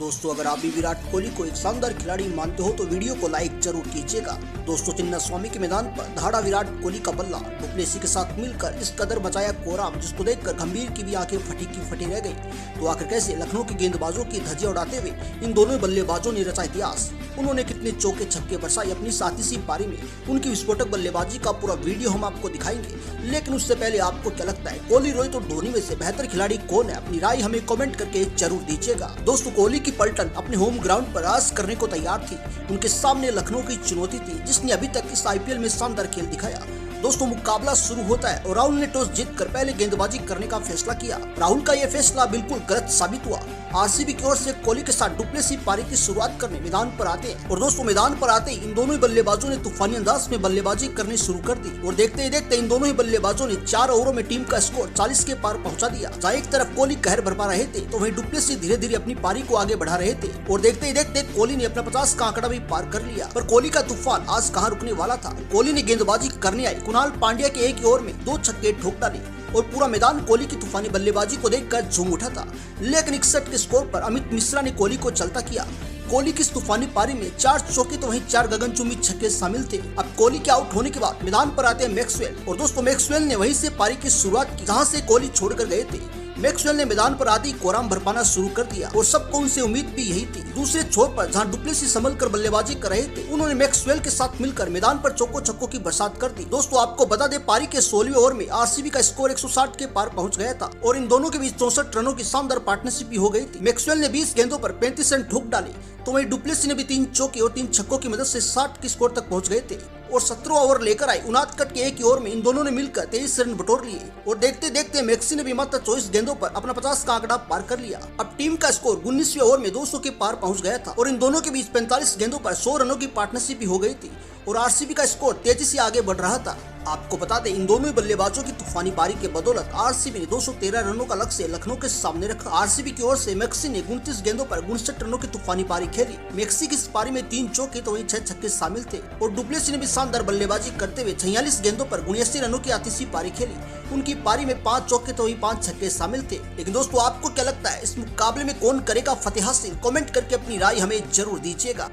दोस्तों अगर आप भी विराट कोहली को एक शानदार खिलाड़ी मानते हो तो वीडियो को लाइक जरूर कीजिएगा। दोस्तों चिन्नास्वामी के मैदान पर दहाड़ा विराट कोहली का बल्ला डुप्लेसी के साथ मिलकर इस कदर मचाया कोहराम, जिसको देखकर गंभीर की भी आंखें फटी की फटी रह गई। तो आखिर कैसे लखनऊ की गेंदबाजों की धज्जियां उड़ाते हुए इन दोनों बल्लेबाजों ने रचा इतिहास। उन्होंने कितने चौके छक्के बरसाए अपनी 37वीं पारी में। उनकी विस्फोटक बल्लेबाजी का पूरा वीडियो हम आपको दिखाएंगे, लेकिन उससे पहले आपको क्या लगता है कोहली, रोहित और धोनी में से बेहतर खिलाड़ी कौन है? अपनी राय हमें कमेंट करके जरूर दीजिएगा। दोस्तों कोहली की पलटन अपने होम ग्राउंड पर राज करने को तैयार थी। उनके सामने लखनऊ की चुनौती थी, जिसने अभी तक इस आईपीएल में शानदार खेल दिखाया। दोस्तों मुकाबला शुरू होता है और राहुल ने टॉस जीतकर पहले गेंदबाजी करने का फैसला किया। राहुल का यह फैसला बिल्कुल गलत साबित हुआ। आरसीबी की ओर से कोहली के साथ डुप्लेसी पारी की शुरुआत करने मैदान पर आते हैं और दोस्तों मैदान पर आते ही इन दोनों ही बल्लेबाजों ने तूफानी अंदाज में बल्लेबाजी करनी शुरू कर दी और देखते ही देखते इन दोनों ही बल्लेबाजों ने 4 ओवरों में टीम का स्कोर 40 के पार पहुंचा दिया। जहाँ एक तरफ कोहली कहर बरपा रहे थे तो वहीं डुप्लेसी धीरे धीरे अपनी पारी को आगे बढ़ा रहे थे और देखते ही देखते कोहली ने अपना 50 का आंकड़ा भी पार कर लिया। पर कोहली का तूफान आज कहाँ रुकने वाला था। कोहली ने गेंदबाजी करने आई कुणाल पांड्या के एक ओवर में 2 छक्के ठोक डाले और पूरा मैदान कोहली की तूफानी बल्लेबाजी को देखकर झूम उठा था। लेकिन 61 के स्कोर पर अमित मिश्रा ने कोहली को चलता किया। कोहली की इस तूफानी पारी में 4 चौके तो वहीं 4 गगनचुंबी छक्के शामिल थे। अब कोहली के आउट होने के बाद मैदान पर आते हैं मैक्सवेल और दोस्तों मैक्सवेल ने वहीं से पारी की शुरुआत की जहां से कोहली छोड़कर गए थे। मैक्सवेल ने मैदान पर आते ही कोहराम भरपाना शुरू कर दिया और सबको उनसे उम्मीद भी यही थी। दूसरे छोर पर जहां डुप्लेसी संभल कर बल्लेबाजी कर रहे थे, उन्होंने मैक्सवेल के साथ मिलकर मैदान पर चौको छक्कों की बरसात कर दी। दोस्तों आपको बता दें पारी के 16वें ओवर में आरसीबी का स्कोर 160 के पार पहुंच गया था और इन दोनों के बीच 64 रनों की शानदार पार्टनरशिप भी हो गई थी। मैक्सवेल ने 20 गेंदों पर 35 रन ठोक डाले तो वहीं डुप्लेसी ने भी 3 चौके और 3 छक्कों की मदद से 60 के स्कोर तक पहुंच गए थे और 17 ओवर लेकर आए। 59 के एक ओवर में इन दोनों ने मिलकर 23 रन बटोर लिए और देखते देखते मैक्सी ने भी मात्र 24 गेंदों पर अपना 50 का आंकड़ा पार कर लिया। अब टीम का स्कोर 19वें ओवर में 200 के पार पहुंच गया था और इन दोनों के बीच 45 गेंदों पर 100 रनों की पार्टनरशिप भी हो गई थी और आरसीबी का स्कोर तेजी से आगे बढ़ रहा था। आपको बता दें इन दोनों बल्लेबाजों की तूफानी पारी के बदौलत आरसीबी ने 213 रनों का लक्ष्य लखनऊ के सामने रखा। आरसीबी की ओर से मैक्सी ने 29 गेंदों पर 59 रनों की तूफानी पारी खेली। मैक्सी की इस पारी में 3 चौके तो वहीं 6 छक्के शामिल थे और डुप्लेसी ने भी शानदार बल्लेबाजी करते हुए 46 गेंदों पर 79 रनों की आतिशी पारी खेली। उनकी पारी में 5 चौके तो वहीं 5 छक्के शामिल थे। लेकिन दोस्तों आपको क्या लगता है इस मुकाबले में कौन करेगा फतेह हासिल? कमेंट करके अपनी राय हमें जरूर दीजिएगा।